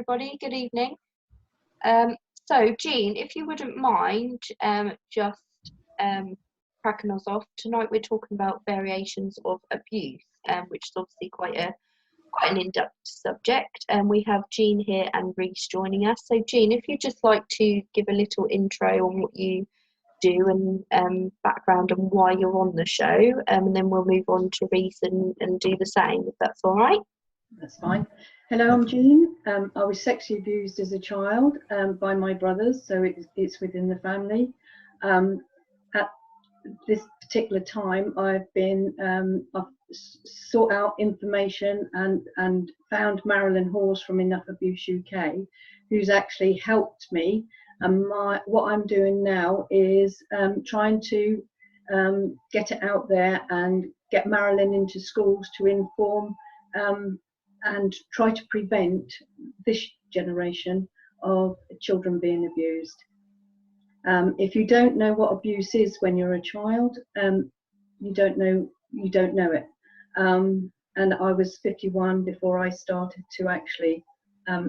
everybody. Good evening. Jean, if you wouldn't mind just cracking us off. Tonight we're talking about variations of abuse, which is obviously quite an in-depth subject. We have Jean here and Rhys joining us. So Jean, if you'd just like to give a little intro on what you do and background and why you're on the show, and then we'll move on to Rhys and do the same, if that's all right. That's fine. Hello, I'm Jean. I was sexually abused as a child by my brothers, so it's within the family. At this particular time, I've sought out information and found Marilyn Hawes from Enough Abuse UK, who's actually helped me. And what I'm doing now is trying to get it out there and get Marilyn into schools to inform and try to prevent this generation of children being abused. If you don't know what abuse is when you're a child, you don't know it. And I was 51 before I started to actually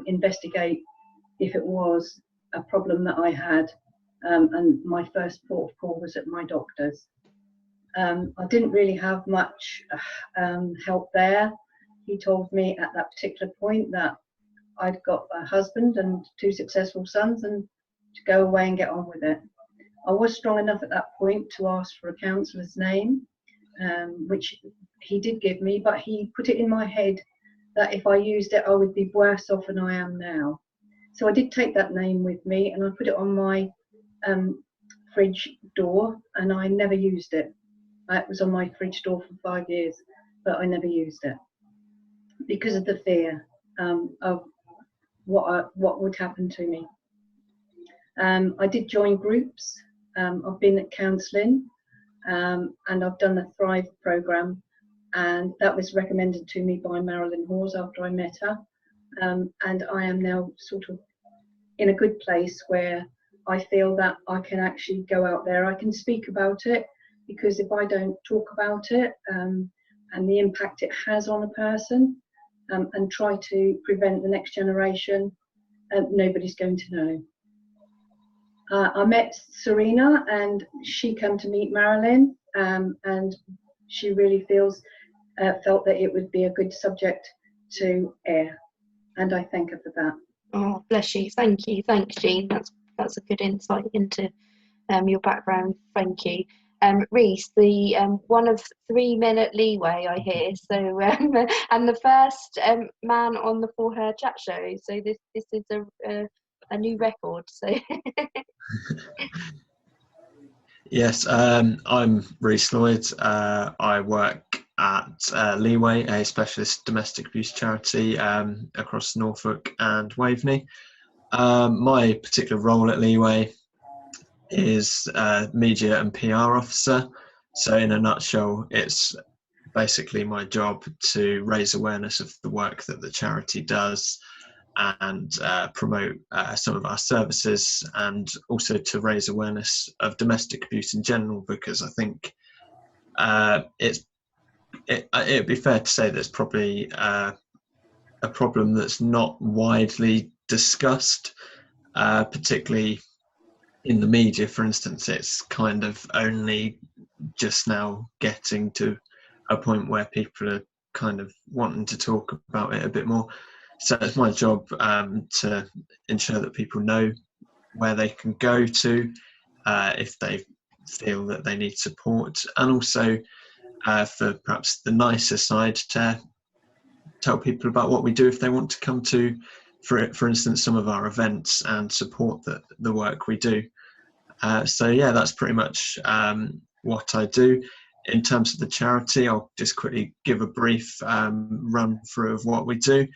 investigate if it was a problem that I had, and my first port of call was at my doctor's. I didn't really have much help there. He told me at that particular point that I'd got a husband and 2 successful sons and to go away and get on with it. I was strong enough at that point to ask for a counsellor's name, which he did give me, but he put it in my head that if I used it, I would be worse off than I am now. So I did take that name with me and I put it on my fridge door, and I never used it. It was on my fridge door for 5 years, but I never used it because of the fear of what would happen to me. I did join groups. I've been at counselling, and I've done the Thrive programme, and that was recommended to me by Marilyn Hawes after I met her. And I am now sort of in a good place where I feel that I can actually go out there. I can speak about it, because if I don't talk about it and the impact it has on a person, and try to prevent the next generation, nobody's going to know. I met Serena and she came to meet Marilyn, and she really felt that it would be a good subject to air, and I thank her for that. Oh, bless you. Thank you. Thanks, Jean. That's a good insight into your background. Thank you. Rhys, the 1 of 3 men at Leeway, I hear. So, and the first man on the For Her chat show. So this is a new record. So. Yes, I'm Rhys Lloyd. I work at Leeway, a specialist domestic abuse charity across Norfolk and Waveney. My particular role at Leeway is media and PR officer. So in a nutshell, it's basically my job to raise awareness of the work that the charity does and promote some of our services, and also to raise awareness of domestic abuse in general, because I think it'd be fair to say there's probably a problem that's not widely discussed, particularly in the media. For instance, it's kind of only just now getting to a point where people are kind of wanting to talk about it a bit more. So it's my job to ensure that people know where they can go to if they feel that they need support, and also for perhaps the nicer side, to tell people about what we do if they want to come to, for instance, some of our events and support the work we do. So yeah, that's pretty much what I do. In terms of the charity, I'll just quickly give a brief run through of what we do.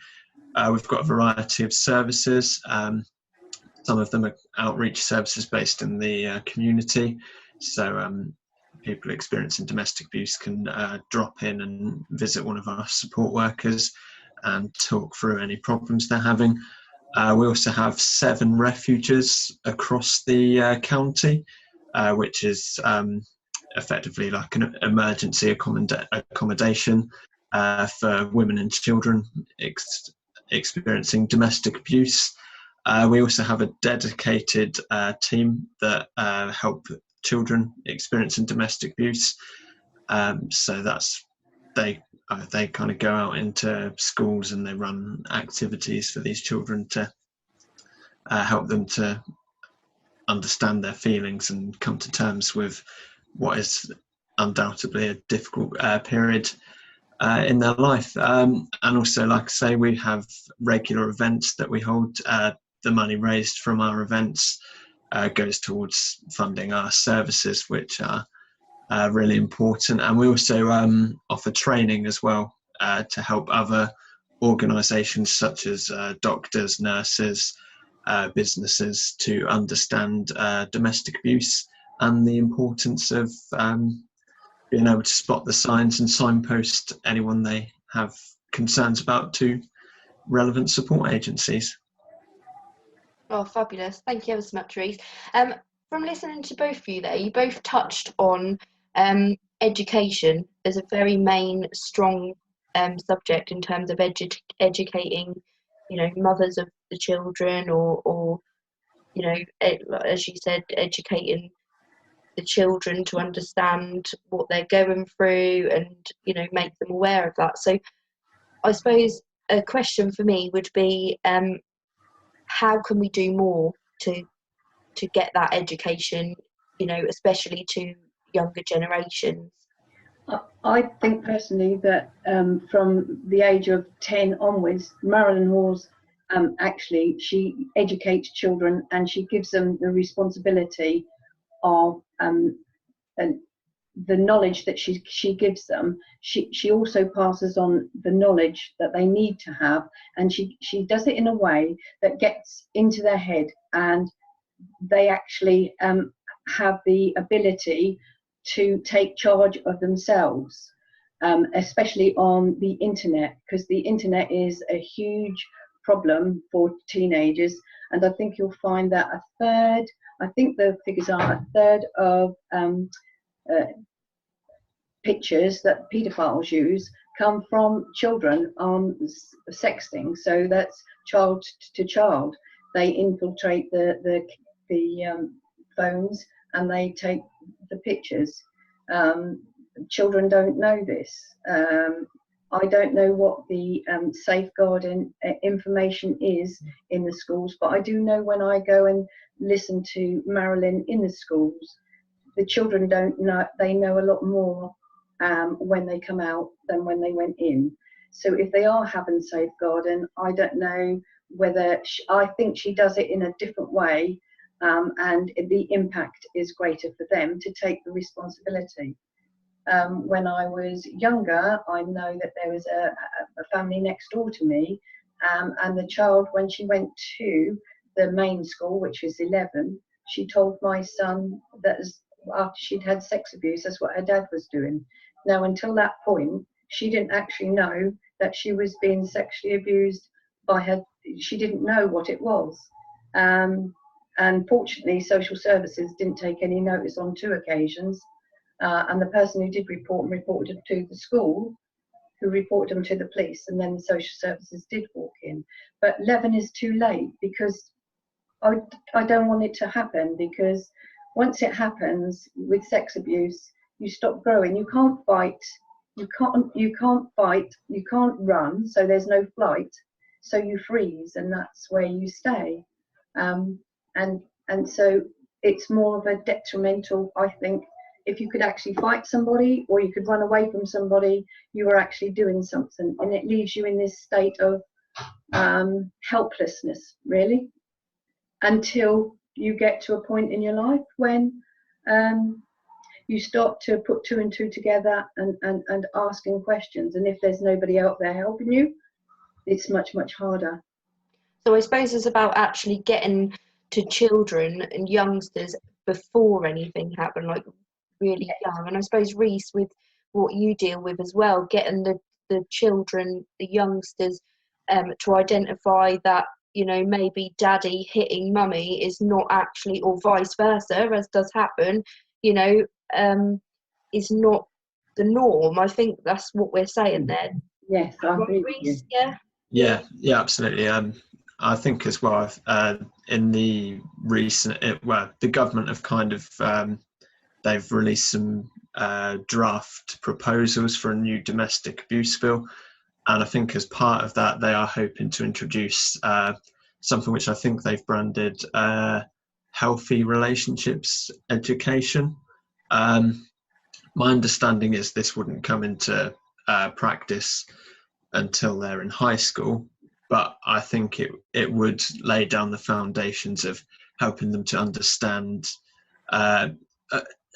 We've got a variety of services. Some of them are outreach services based in the community. So people experiencing domestic abuse can drop in and visit one of our support workers and talk through any problems they're having. We also have 7 refuges across the county, which is effectively like an emergency accommodation for women and children experiencing domestic abuse. We also have a dedicated team that help children experiencing domestic abuse. So that's they kind of go out into schools and they run activities for these children to help them to understand their feelings and come to terms with what is undoubtedly a difficult period in their life. And also, like I say, we have regular events that we hold. The money raised from our events goes towards funding our services, which are really important. And we also offer training as well to help other organisations such as doctors, nurses, businesses to understand domestic abuse and the importance of being able to spot the signs and signpost anyone they have concerns about to relevant support agencies. Oh, fabulous. Thank you ever so much, Rhys. From listening to both of you there, you both touched on education as a very main, strong subject in terms of educating, mothers of the children or as you said, educating the children to understand what they're going through and, make them aware of that. So I suppose a question for me would be, how can we do more to get that education, especially to younger generations? I think personally that from the age of 10 onwards, Marilyn Hawes actually, she educates children and she gives them the responsibility of the knowledge that she gives them. She also passes on the knowledge that they need to have, and she does it in a way that gets into their head, and they actually have the ability to take charge of themselves, especially on the internet, because the internet is a huge problem for teenagers. And I think you'll find that I think the figures are a third of pictures that paedophiles use come from children on sexting. So that's child to child. They infiltrate the phones and they take the pictures. Children don't know this. I don't know what the safeguarding information is in the schools, but I do know when I go and listen to Marilyn in the schools, the children don't know. They know a lot more when they come out than when they went in. So if they are having safeguarding, I don't know whether I think she does it in a different way, and the impact is greater for them to take the responsibility. When I was younger, I know that there was a family next door to me, and the child, when she went to the main school, which was 11, she told my son that after she'd had sex abuse, that's what her dad was doing. Now, until that point, she didn't actually know that she was being sexually abused by her. She didn't know what it was. And fortunately, social services didn't take any notice on 2 occasions. And the person who did reported them to the school, who reported them to the police, and then the social services did walk in. But 11 is too late, because I don't want it to happen, because once it happens with sex abuse, you stop growing. You can't fight. You can't fight. You can't run. So there's no flight. So you freeze, and that's where you stay. And so it's more of a detrimental, I think. If you could actually fight somebody or you could run away from somebody, you are actually doing something, and it leaves you in this state of helplessness, really, until you get to a point in your life when you start to put 2 and 2 together and asking questions. And if there's nobody out there helping you, it's much, much harder. So I suppose it's about actually getting to children and youngsters before anything happened, like really young. And I suppose, Rhys, with what you deal with as well, getting the children, the youngsters, to identify that, maybe daddy hitting mummy is not actually, or vice versa, as does happen, is not the norm. I think that's what we're saying there. Yes, I agree with you. Yeah. Yeah, absolutely. I think as well, in the recent, the government have kind of they've released some draft proposals for a new domestic abuse bill, and I think as part of that, they are hoping to introduce something which I think they've branded healthy relationships education. My understanding is this wouldn't come into practice until they're in high school, but I think it would lay down the foundations of helping them to understand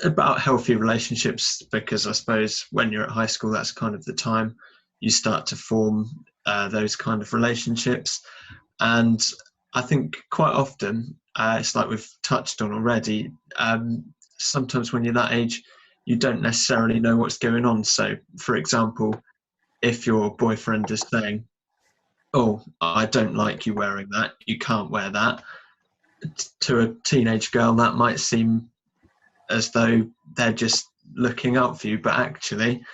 about healthy relationships, because I suppose when you're at high school, that's kind of the time you start to form those kind of relationships. And I think quite often, it's like we've touched on already, sometimes when you're that age, you don't necessarily know what's going on. So, for example, if your boyfriend is saying, "Oh, I don't like you wearing that, you can't wear that," to a teenage girl, that might seem as though they're just looking out for you, but actually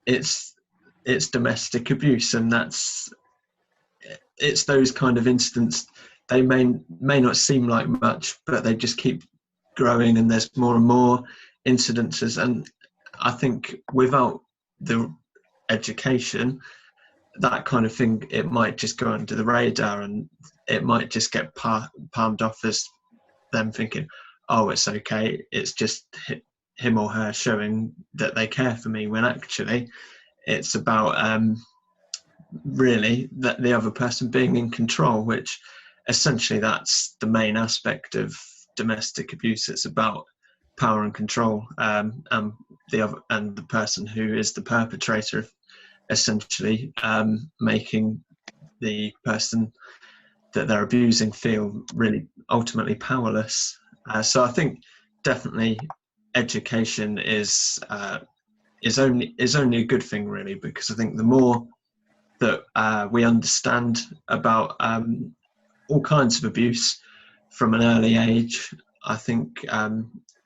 it's domestic abuse, and it's those kind of incidents. They may not seem like much, but they just keep growing, and there's more and more incidences. And I think without the education, that kind of thing, it might just go under the radar, and it might just get palmed off as them thinking, oh, it's okay, it's just him or her showing that they care for me, when actually it's about really that the other person being in control, which essentially that's the main aspect of domestic abuse. It's about power and control, and the person who is the perpetrator essentially making the person that they're abusing feel really ultimately powerless. So I think definitely education is only a good thing, really, because I think the more that we understand about all kinds of abuse from an early age, I think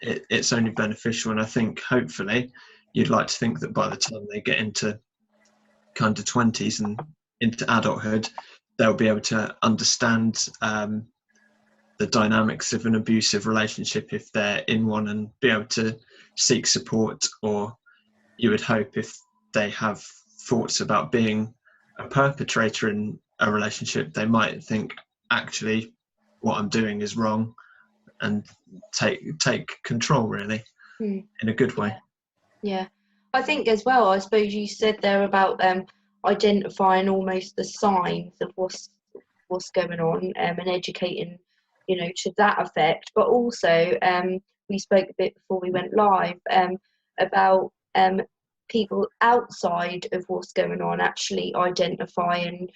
it's only beneficial. And I think hopefully you'd like to think that by the time they get into kind of 20s and into adulthood, they'll be able to understand the dynamics of an abusive relationship if they're in one, and be able to seek support. Or you would hope, if they have thoughts about being a perpetrator in a relationship, they might think, actually what I'm doing is wrong, and take control, really, in a good way. Yeah, I think as well, I suppose you said there about identifying almost the signs of what's going on, and educating, to that effect. But also, we spoke a bit before we went live about people outside of what's going on actually identifying.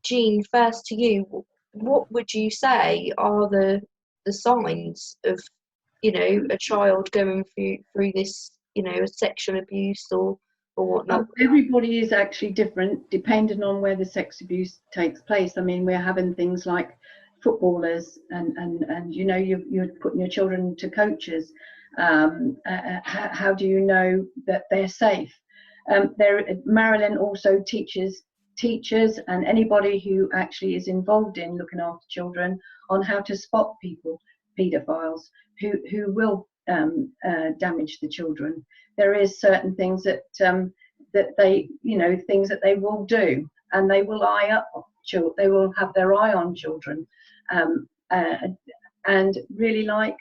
Jean, first to you, what would you say are the signs of a child going through this, a sexual abuse or whatnot? Everybody is actually different depending on where the sex abuse takes place. I mean, we're having things like footballers and you're putting your children to coaches. How do you know that they're safe? Marilyn also teaches teachers and anybody who actually is involved in looking after children on how to spot paedophiles who will damage the children. There is certain things that they, things that they will do, and they will eye up children. They will have their eye on children, and really like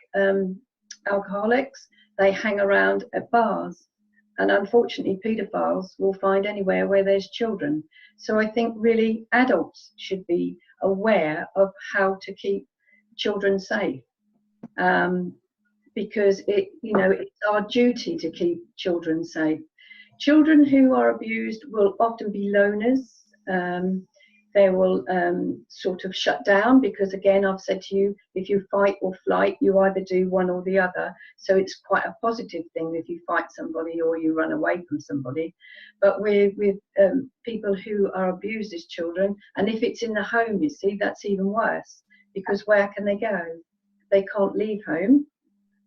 alcoholics, they hang around at bars, and unfortunately, paedophiles will find anywhere where there's children. So I think really adults should be aware of how to keep children safe. Because it's our duty to keep children safe. Children who are abused will often be loners. They will sort of shut down, because again, I've said to you, if you fight or flight, you either do one or the other. So it's quite a positive thing if you fight somebody or you run away from somebody. But with people who are abused as children, and if it's in the home, you see, that's even worse, because where can they go? They can't leave home.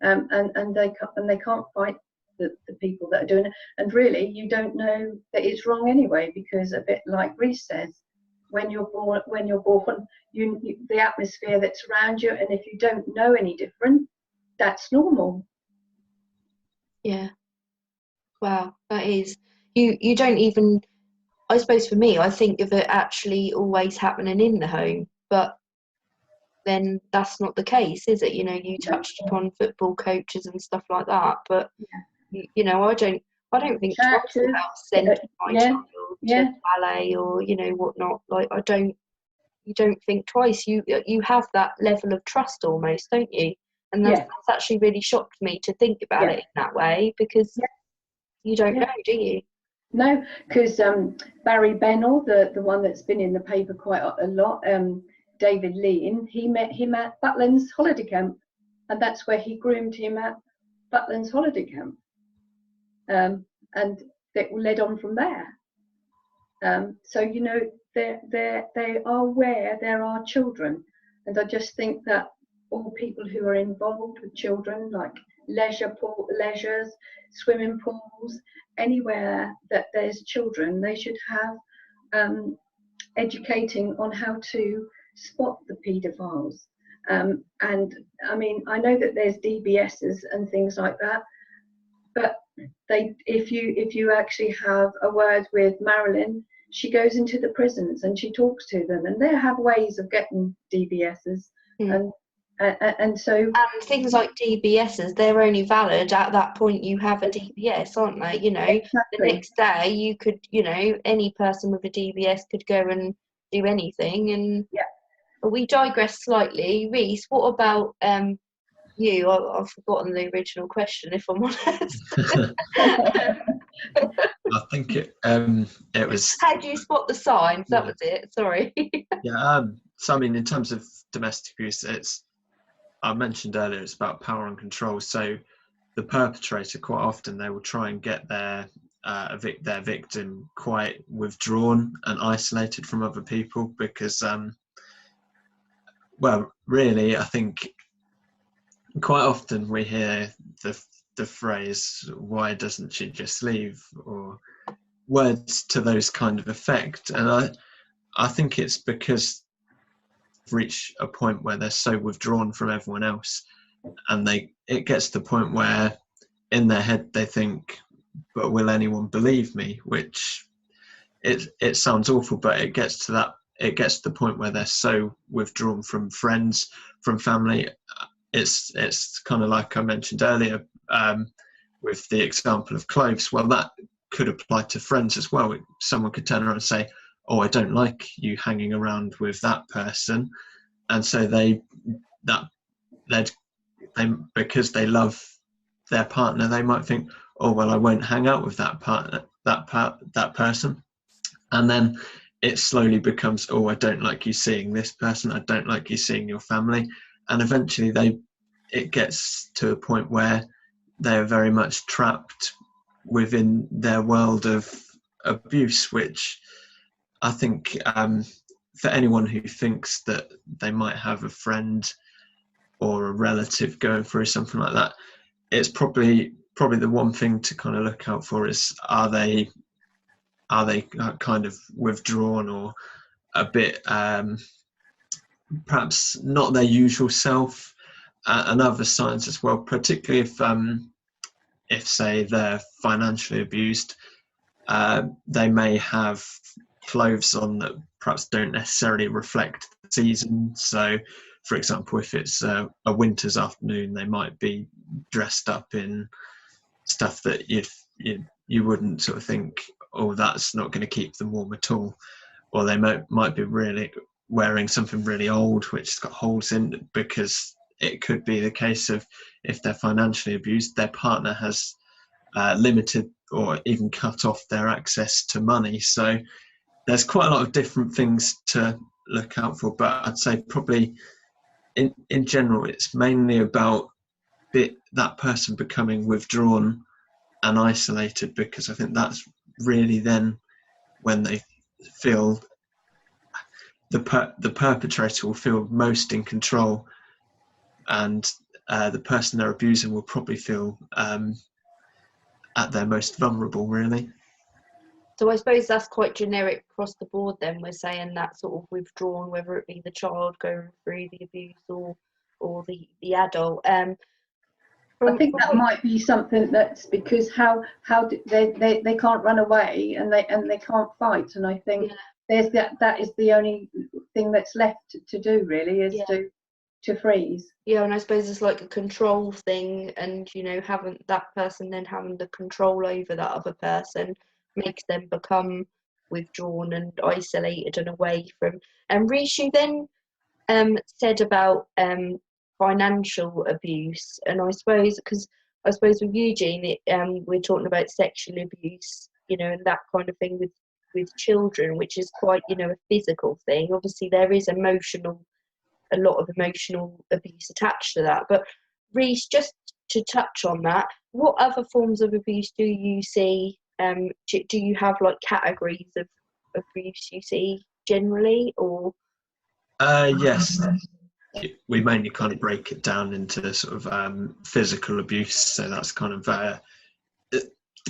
And they can't fight the people that are doing it, and really you don't know that it's wrong anyway, because a bit like Rhys says, when you're born, the atmosphere that's around you, and if you don't know any different, that's normal. Yeah. Wow, that is, you don't even, I suppose for me, I think of it actually always happening in the home, but then that's not the case, is it? You know, you touched upon football coaches and stuff like that, but you know, I don't think twice Churches, about sending my yeah, child yeah, to ballet or, you know, whatnot. Like, you don't think twice. You have that level of trust almost, don't you? And that's actually really shocked me to think about it in that way, because you don't know, do you? No, because Barry Bennell, the one that's been in the paper quite a lot, David Lean, he met him at Butland's holiday camp, and that's where he groomed him at Butland's holiday camp, and it led on from there. So you know, they are where there are children, and I just think that all people who are involved with children, like leisures, swimming pools, anywhere that there's children, they should have educating on how to spot the paedophiles. And I mean, I know that there's DBSs and things like that, but if you actually have a word with Marilyn, she goes into the prisons and she talks to them, and they have ways of getting DBSs. And so things like DBSs, they're only valid at that point you have a DBS, aren't they? You know, exactly. The next day you could, you know, any person with a DBS could go and do anything. And we digress slightly. Rhys, what about you? I've forgotten the original question, if I'm honest. I think it was. How do you spot the signs? That was it. Sorry. So I mean, in terms of domestic abuse, I mentioned earlier, it's about power and control. So the perpetrator, quite often, they will try and get their victim quite withdrawn and isolated from other people, because well, really, I think quite often we hear the phrase, "Why doesn't she just leave?" or words to those kind of effect. And I think it's because they've reached a point where they're so withdrawn from everyone else, and it gets to the point where in their head they think, "But will anyone believe me?" Which it sounds awful, but it gets to the point where they're so withdrawn from friends, from family. It's kind of like I mentioned earlier, with the example of clothes. Well, that could apply to friends as well. Someone could turn around and say, "Oh, I don't like you hanging around with that person," and so they because they love their partner, they might think, "Oh, well, I won't hang out with that person," and then it slowly becomes, "Oh, I don't like you seeing this person. I don't like you seeing your family," and eventually it gets to a point where they are very much trapped within their world of abuse, which I think for anyone who thinks that they might have a friend or a relative going through something like that, it's probably the one thing to kind of look out for is, are they kind of withdrawn or a bit perhaps not their usual self, and other signs as well, particularly if say they're financially abused. They may have clothes on that perhaps don't necessarily reflect the season. So, for example, if it's a winter's afternoon, they might be dressed up in stuff that you wouldn't sort of think, "Oh, that's not going to keep them warm at all." Or they might be really wearing something really old which has got holes in, because it could be the case of, if they're financially abused, their partner has limited or even cut off their access to money. So there's quite a lot of different things to look out for, but I'd say probably in general it's mainly about that person becoming withdrawn and isolated, because I think that's really then when they feel the perpetrator will feel most in control, and the person they're abusing will probably feel at their most vulnerable, really. So I suppose that's quite generic across the board then. We're saying that sort of withdrawn, whether it be the child going through the abuse or the adult. I think From that what, might be something that's because they can't run away and they can't fight, and I think yeah, there's that is the only thing that's left to do really, is yeah. to freeze. Yeah, and I suppose it's like a control thing, and having that person then having the control over that other person makes them become withdrawn and isolated and away from. And Rhys, you then said about financial abuse, and I suppose with Eugene, we're talking about sexual abuse, and that kind of thing with children, which is quite a physical thing. Obviously, there is a lot of emotional abuse attached to that. But Rhys, just to touch on that, what other forms of abuse do you see? Do you have like categories of abuse you see generally, or? Yes, we mainly kind of break it down into sort of physical abuse. So that's kind of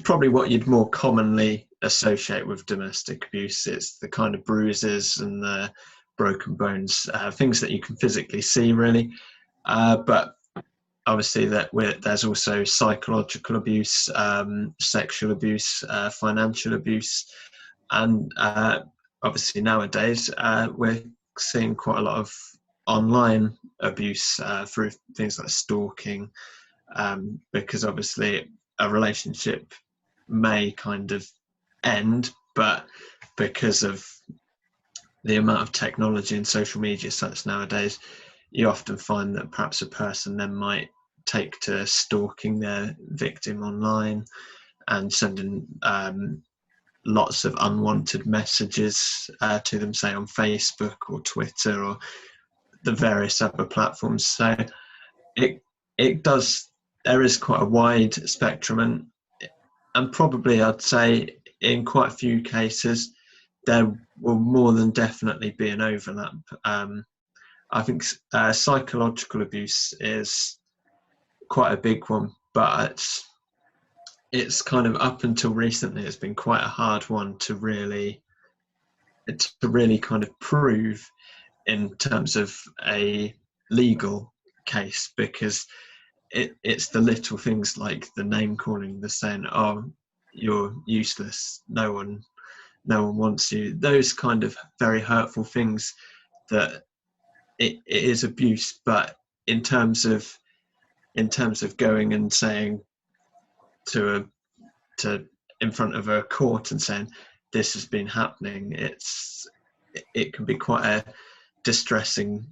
probably what you'd more commonly associate with domestic abuse. It's the kind of bruises and the broken bones, things that you can physically see, really. But obviously, there's also psychological abuse, sexual abuse, financial abuse, and obviously nowadays we're seeing quite a lot of online abuse through things like stalking, because obviously a relationship may kind of end, but because of the amount of technology and social media such nowadays, you often find that perhaps a person then might take to stalking their victim online and sending lots of unwanted messages to them, say on Facebook or Twitter or the various other platforms. So it does, there is quite a wide spectrum, and probably I'd say in quite a few cases there will more than definitely be an overlap. I think psychological abuse is quite a big one, but it's kind of, up until recently, it's been quite a hard one to really kind of prove in terms of a legal case, because it's the little things like the name calling, the saying, "Oh, you're useless. No one wants you." Those kind of very hurtful things that it is abuse. But in terms of going and saying to in front of a court and saying this has been happening, it can be quite a distressing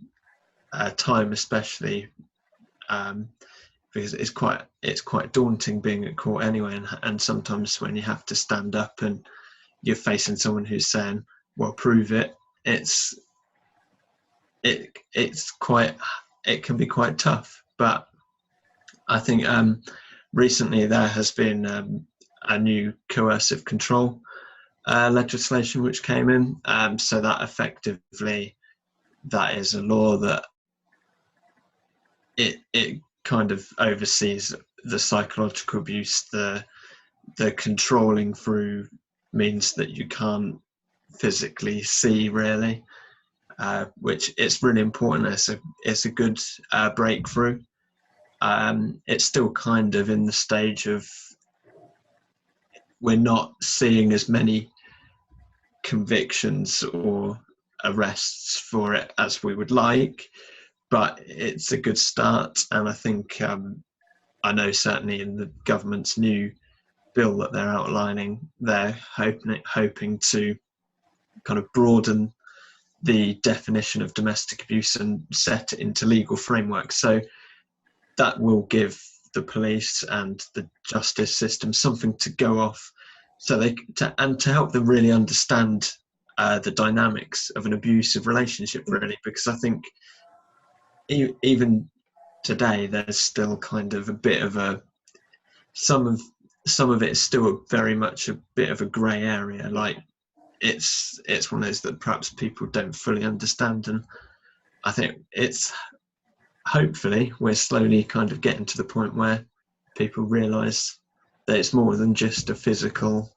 time, especially because it's quite daunting being at court anyway, and sometimes when you have to stand up and you're facing someone who's saying, "Well, prove it," it can be quite tough. But I think recently there has been a new coercive control legislation which came in, so that effectively, that is a law that it kind of oversees the psychological abuse. The controlling through means that you can't physically see, really, which it's really important. It's a good breakthrough. It's still kind of in the stage of, we're not seeing as many convictions or arrests for it as we would like, but it's a good start. And I think I know certainly in the government's new bill that they're outlining, they're hoping to kind of broaden the definition of domestic abuse and set it into legal framework. So that will give the police and the justice system something to go off, so to help them really understand the dynamics of an abusive relationship, really, because I think even today there's still kind of a bit of some of it is still very much a bit of a grey area. Like it's one of those that perhaps people don't fully understand, and I think hopefully we're slowly kind of getting to the point where people realise that it's more than just a physical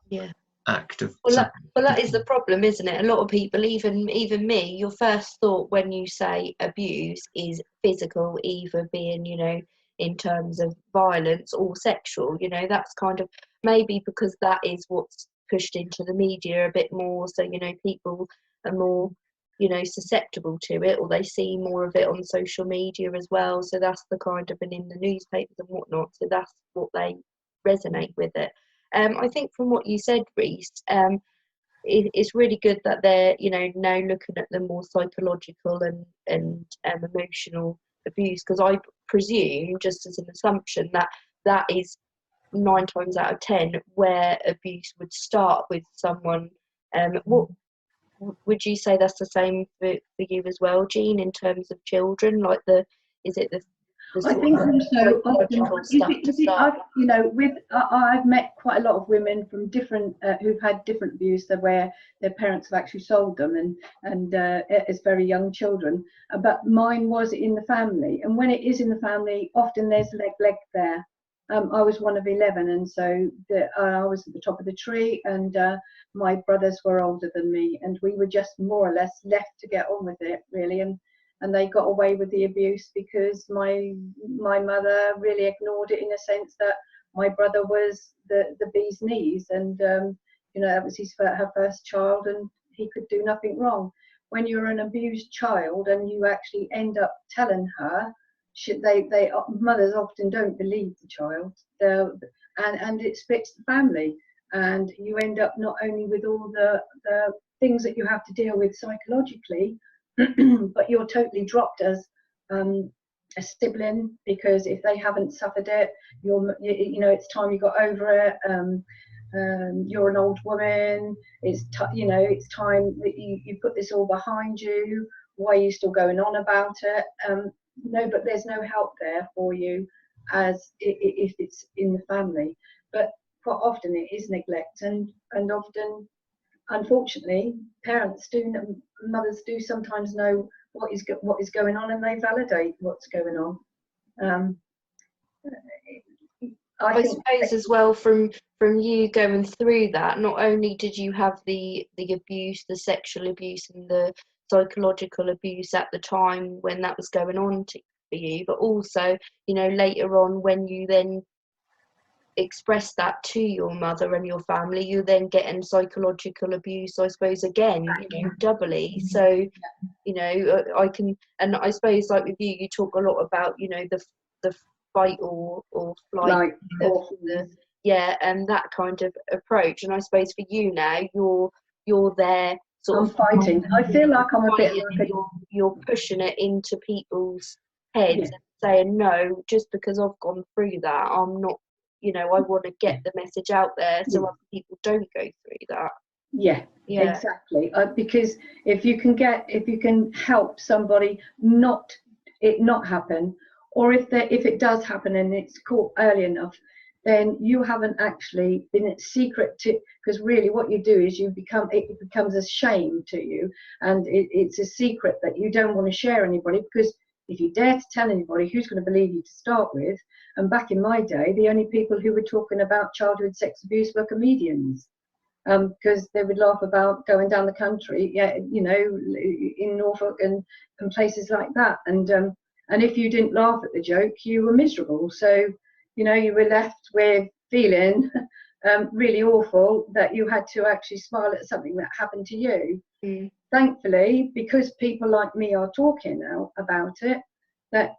act of well, that is the problem, isn't it? A lot of people, even me, your first thought when you say abuse is physical, either being, you know, in terms of violence or sexual. You know, that's kind of maybe because that is what's pushed into the media a bit more. So, you know, people are more, you know, susceptible to it, or they see more of it on social media as well. So that's the kind of, and in the newspapers and whatnot. So that's what they resonate with it. I think from what you said, Rhys, it's really good that they're, you know, now looking at the more psychological and emotional abuse, because I presume, just as an assumption, that that is 9 times out of 10 where abuse would start with someone. What would you say that's the same for you as well, Jean, in terms of children? Like is it the I sort think of also often, psychological stuff to start? you know, I've met quite a lot of women from different who've had different abuse, that where their parents have actually sold them and as very young children. But mine was in the family, and when it is in the family, often there's neglect there. I was one of 11, and so I was at the top of the tree, and my brothers were older than me, and we were just more or less left to get on with it, really. And they got away with the abuse because my mother really ignored it, in a sense that my brother was the bee's knees, and you know, that was her first child, and he could do nothing wrong. When you're an abused child and you actually end up telling her, mothers often don't believe the child, and it splits the family, and you end up not only with all the things that you have to deal with psychologically, but you're totally dropped as a sibling, because if they haven't suffered it, you know, it's time you got over it. You're an old woman. You know, it's time that you put this all behind you. Why are you still going on about it? No, but there's no help there for you as if it's in the family. But quite often it is neglect, and often, unfortunately, mothers do sometimes know what is going on, and they validate what's going on. I suppose as well, from you going through that, not only did you have the abuse, the sexual abuse and the psychological abuse at the time when that was going on for you, but also, you know, later on when you then express that to your mother and your family, you're then getting psychological abuse, I suppose, again, you know, doubly. So, you know, and I suppose, like with you talk a lot about, you know, the fight or flight, and that kind of approach. And I suppose for you now, you're there sort I'm of fighting. I feel like I'm a bit like you're pushing it into people's heads, and saying, no, just because I've gone through that, I'm not, you know, I want to get the message out there so other people don't go through that. Yeah, exactly. Because if you can help somebody not happen, or if it does happen and it's caught early enough, then you haven't actually been at secret to, because really what you do is it becomes a shame to you, and it's a secret that you don't want to share anybody, because if you dare to tell anybody, who's going to believe you to start with? And back in my day, the only people who were talking about childhood sex abuse were comedians, because they would laugh about going down the country, you know, in Norfolk and places like that. And if you didn't laugh at the joke, you were miserable. So, you know, you were left with feeling really awful that you had to actually smile at something that happened to you. Thankfully, because people like me are talking now about it, that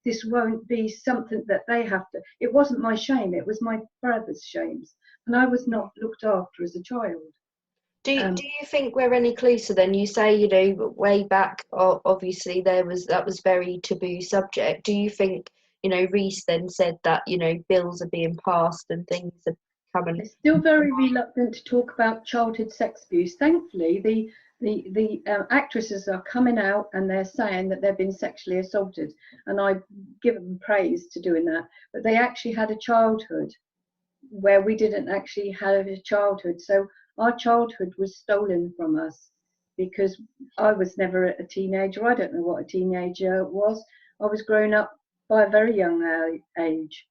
this won't be something that they have to. It wasn't my shame, it was my brother's shames, and I was not looked after as a child. Do you think we're any closer then? You say, you know, way back, obviously that was very taboo subject. Do you think, you know, Rhys then said that, you know, bills are being passed and things are coming? They're still very reluctant to talk about childhood sex abuse. Thankfully, the actresses are coming out and they're saying that they've been sexually assaulted, and I give them praise to doing that. But they actually had a childhood where we didn't actually have a childhood. So our childhood was stolen from us, because I was never a teenager. I don't know what a teenager was. I was grown up by a very young age.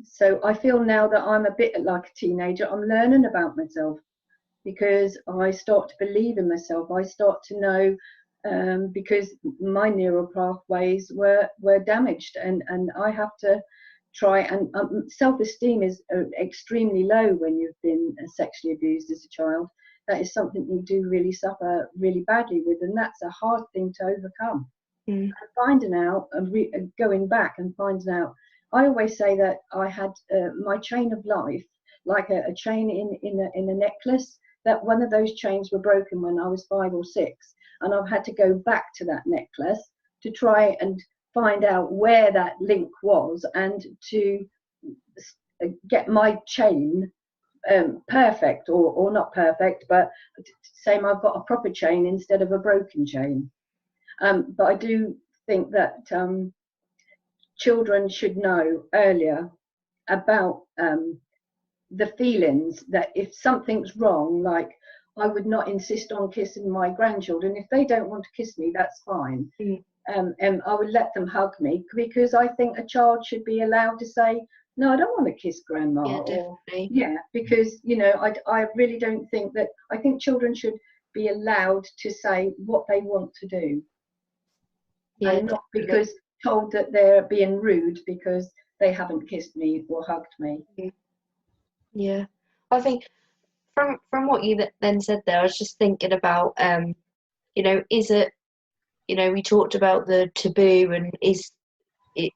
So I feel now that I'm a bit like a teenager. I'm learning about myself because I start to believe in myself. I start to know, because my neural pathways were damaged, and I have to try, and self-esteem is extremely low when you've been sexually abused as a child. That is something you do really suffer really badly with, and that's a hard thing to overcome. And finding out and going back and finding out, I always say that I had my chain of life like a chain in a necklace, that one of those chains were broken when I was 5 or 6, and I've had to go back to that necklace to try and find out where that link was, and to get my chain perfect, or not perfect, but same, I've got a proper chain instead of a broken chain. But I do think that children should know earlier about the feelings, that if something's wrong, like I would not insist on kissing my grandchildren. If they don't want to kiss me, that's fine. And I would let them hug me, because I think a child should be allowed to say, no, I don't want to kiss grandma. Yeah, definitely. Because, you know, I really don't think that, I think children should be allowed to say what they want to do. Yeah, and not definitely. because told that they're being rude because they haven't kissed me or hugged me. Yeah, I think from what you then said there, I was just thinking about, you know, is it, you know, we talked about the taboo, and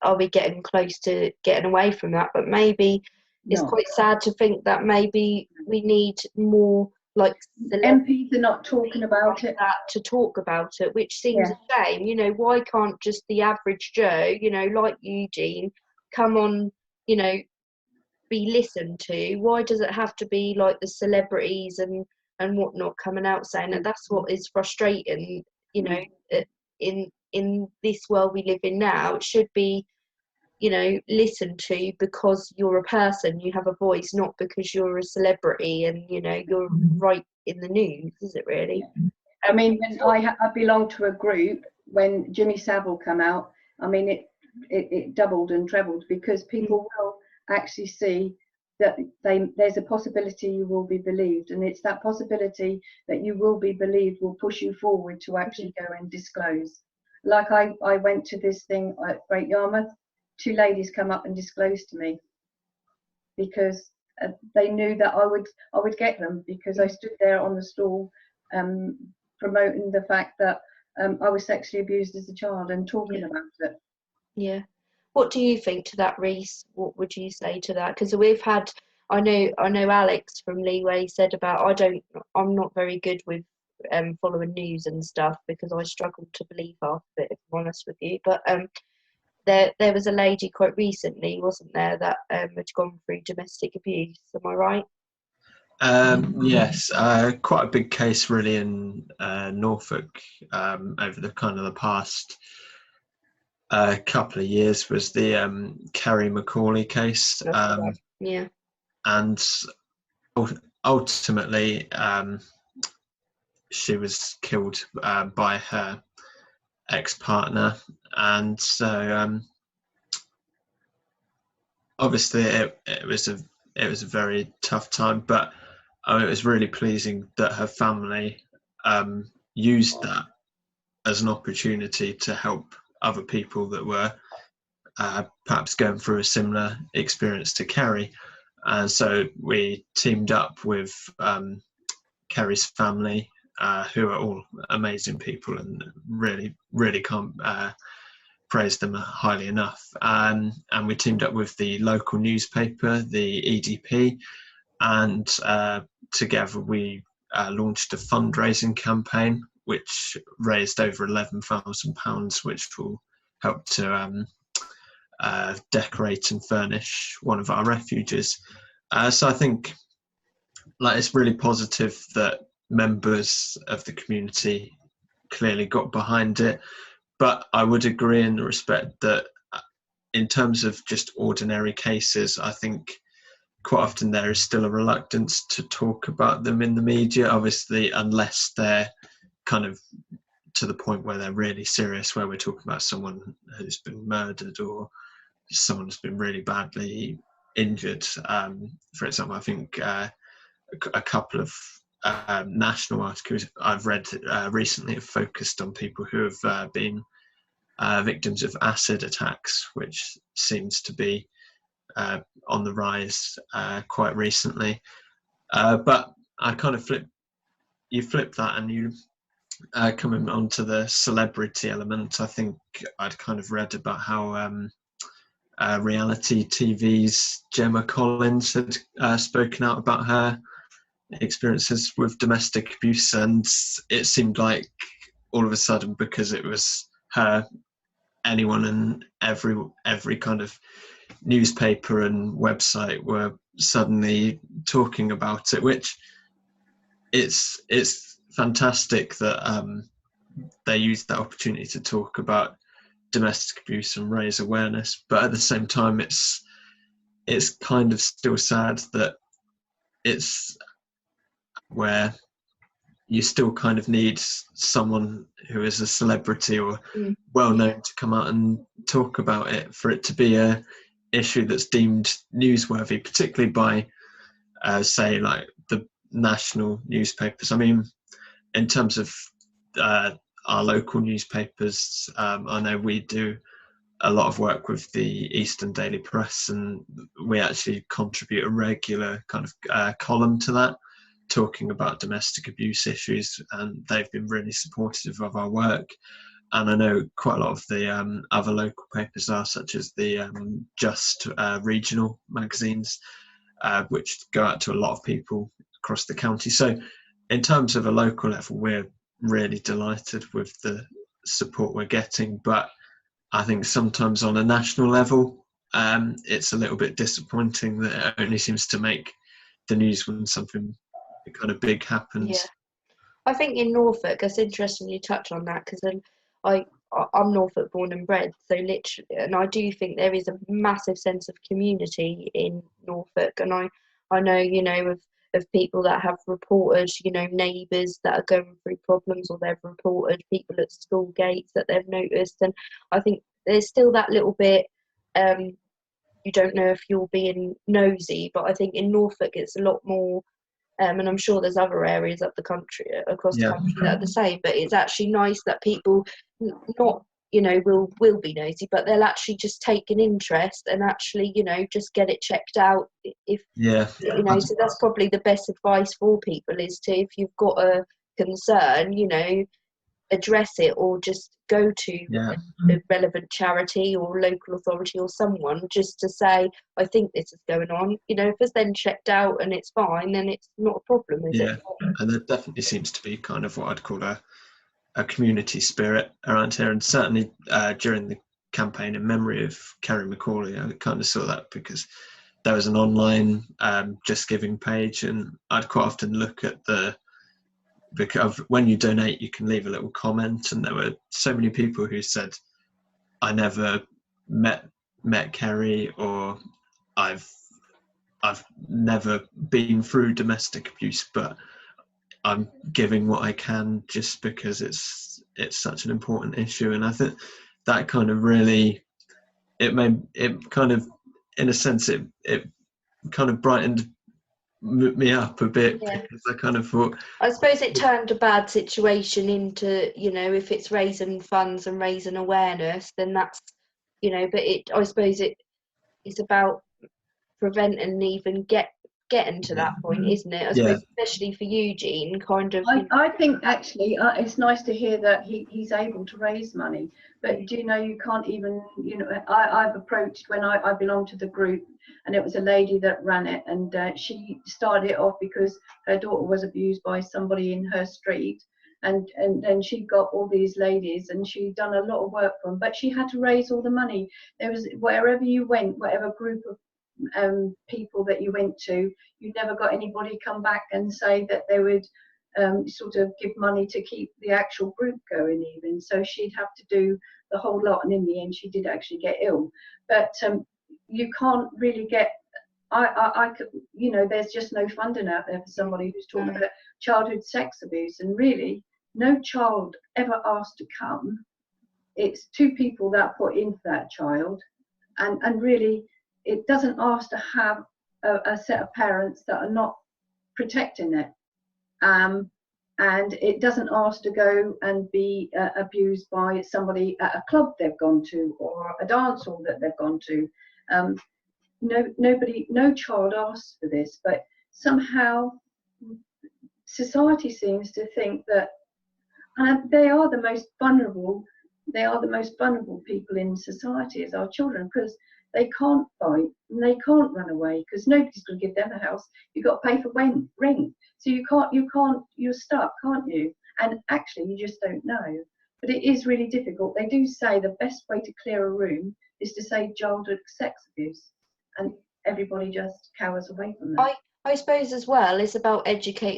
are we getting close to getting away from that? But maybe it's No. quite sad to think that maybe we need more, like, MPs are not talking about it. that to talk about it, which seems a shame. You know, why can't just the average Joe, you know, like Eugene, come on, you know, be listened to? Why does it have to be like the celebrities and whatnot coming out saying that? That's what is frustrating, you know. In this world we live in now, it should be, you know, listened to because you're a person, you have a voice, not because you're a celebrity and, you know, you're right in the news, is it really? I mean, when I belonged to a group, when Jimmy Savile came out, I mean, it doubled and trebled, because people will actually see that there's a possibility you will be believed, and it's that possibility that you will be believed will push you forward to actually go and disclose. Like I went to this thing at Great Yarmouth, 2 ladies come up and disclosed to me, because they knew that I would get them, because I stood there on the stall promoting the fact that I was sexually abused as a child and talking about it. Yeah. What do you think to that, Rhys? What would you say to that? Because we've had, I know Alex from Leeway said about, I'm not very good with following news and stuff, because I struggle to believe half of it, if I'm honest with you. But there was a lady quite recently, wasn't there, that had gone through domestic abuse. Am I right? Yes, quite a big case really in Norfolk over the kind of the past couple of years was the Carrie Macaulay case. Yeah. And ultimately she was killed by her ex-partner, and so obviously it was a very tough time, but it was really pleasing that her family used that as an opportunity to help other people that were perhaps going through a similar experience to Carrie. And so we teamed up with Carrie's family, who are all amazing people, and really can't praise them highly enough. And we teamed up with the local newspaper, the EDP, and together we launched a fundraising campaign which raised over £11,000, which will help to decorate and furnish one of our refuges. So I think it's really positive that members of the community clearly got behind it, but I would agree in the respect that in terms of just ordinary cases, I think quite often there is still a reluctance to talk about them in the media, obviously, unless they're kind of to the point where they're really serious, where we're talking about someone who's been murdered or someone's been really badly injured. For example, I think a couple of national articles I've read recently have focused on people who have been victims of acid attacks, which seems to be on the rise quite recently. But I kind of you flip that and you coming onto the celebrity element. I think I'd kind of read about how reality TV's Gemma Collins had spoken out about her experiences with domestic abuse, and it seemed like all of a sudden, because it was her, anyone and every kind of newspaper and website were suddenly talking about it, which it's fantastic that they used that opportunity to talk about domestic abuse and raise awareness, but at the same time it's kind of still sad that it's where you still kind of need someone who is a celebrity or well known to come out and talk about it for it to be a issue that's deemed newsworthy, particularly by say like the national newspapers. I mean, in terms of our local newspapers, I know we do a lot of work with the Eastern Daily Press, and we actually contribute a regular kind of column to that, talking about domestic abuse issues, and they've been really supportive of our work. And I know quite a lot of the other local papers are, such as the Just regional magazines, which go out to a lot of people across the county. So in terms of a local level, we're really delighted with the support we're getting, but I think sometimes on a national level, it's a little bit disappointing that it only seems to make the news when something kind of big happens. Yeah, I think in Norfolk, it's interesting you touch on that, because I'm Norfolk born and bred, so literally, and I do think there is a massive sense of community in Norfolk, and I know, you know, of people that have reported, you know, neighbours that are going through problems, or they've reported people at school gates that they've noticed, and I think there's still that little bit, you don't know if you're being nosy, but I think in Norfolk it's a lot more, and I'm sure there's other areas up the country, across the country, that are the same, but it's actually nice that people not, you know, will be nosy, but they'll actually just take an interest and actually, you know, just get it checked out. If you know, so that's probably the best advice for people, is to, if you've got a concern, you know, address it, or just go to a relevant charity or local authority or someone, just to say, I think this is going on. You know, if it's then checked out and it's fine, then it's not a problem, is it? And there definitely seems to be kind of what I'd call a community spirit around here, and certainly during the campaign in memory of Kerry Macaulay, I kind of saw that, because there was an online Just Giving page, and I'd quite often look at because when you donate you can leave a little comment, and there were so many people who said, I never met Kerry, or I've never been through domestic abuse, but I'm giving what I can just because it's such an important issue. And I think that kind of really, it kind of, in a sense, it kind of brightened me up a bit, because I kind of thought, I suppose it turned a bad situation into, you know, if it's raising funds and raising awareness, then that's, you know, but I suppose it's about preventing and even getting to that point, isn't it? I suppose, especially for Eugene, kind of. I think actually it's nice to hear that he's able to raise money, but do you know, you can't even, you know, I've approached, when I belong to the group, and it was a lady that ran it, and she started it off because her daughter was abused by somebody in her street, and then she got all these ladies, and she'd done a lot of work for them, but she had to raise all the money. There was, wherever you went, whatever group of people that you went to, you never got anybody come back and say that they would sort of give money to keep the actual group going even. So she'd have to do the whole lot, and in the end she did actually get ill. But you can't really get, I could, you know, there's just no funding out there for somebody who's talking about childhood sex abuse, and really no child ever asked to come. It's two people that put in for that child, and really it doesn't ask to have a set of parents that are not protecting it, and it doesn't ask to go and be abused by somebody at a club they've gone to or a dance hall that they've gone to. No child asks for this, but somehow society seems to think that they are the most vulnerable. They are the most vulnerable people in society as our children, because they can't fight and they can't run away because nobody's going to give them a house. You've got to pay for rent, so you're stuck, can't you? And actually, you just don't know. But it is really difficult. They do say the best way to clear a room is to say childhood sex abuse, and everybody just cowers away from that. I suppose as well it's about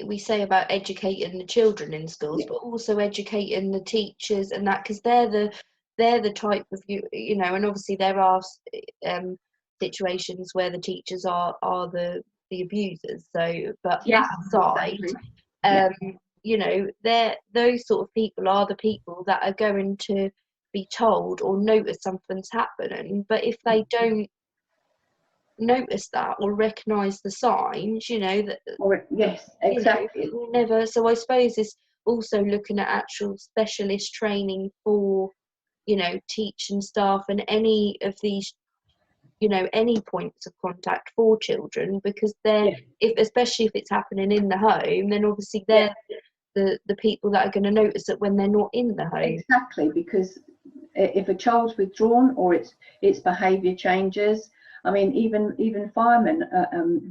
we say about educating the children in schools, but also educating the teachers and that, because they're the type of you know, and obviously there are situations where the teachers are the abusers. So, but Yes, that aside, exactly. you know, those sort of people are the people that are going to be told or notice something's happening. But if they don't notice that or recognise the signs, you know, that Yes, exactly. you know, it will never. So I suppose it's also looking at actual specialist training for, you know, teaching staff and any of these, you know, any points of contact for children, because they're especially if it's happening in the home, then obviously they're the people that are going to notice it when they're not in the home. Exactly, because if a child's withdrawn or its behaviour changes, I mean, even firemen.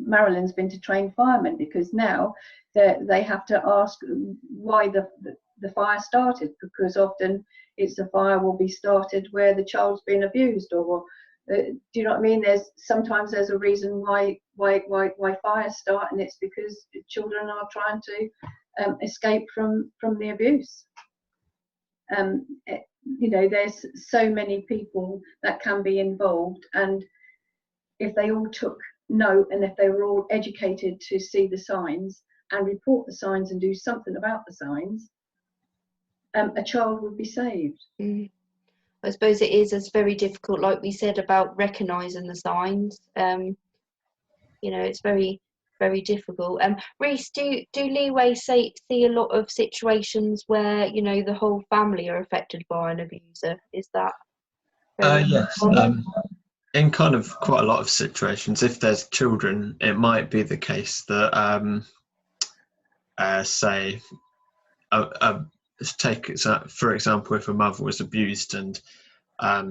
Marilyn's been to train firemen because now they have to ask why the fire started, because often it's a fire will be started where the child's been abused, or do you know what I mean? Sometimes there's a reason why fires start, and it's because children are trying to escape from the abuse. You know, there's so many people that can be involved, and if they all took note and if they were all educated to see the signs and report the signs and do something about the signs, a child would be saved. I suppose it is very difficult, like we said, about recognising the signs. You know, it's very, very difficult. Rhys, do Leeway see a lot of situations where, you know, the whole family are affected by an abuser? Is that yes. In kind of quite a lot of situations, if there's children, it might be the case that say take for example, if a mother was abused and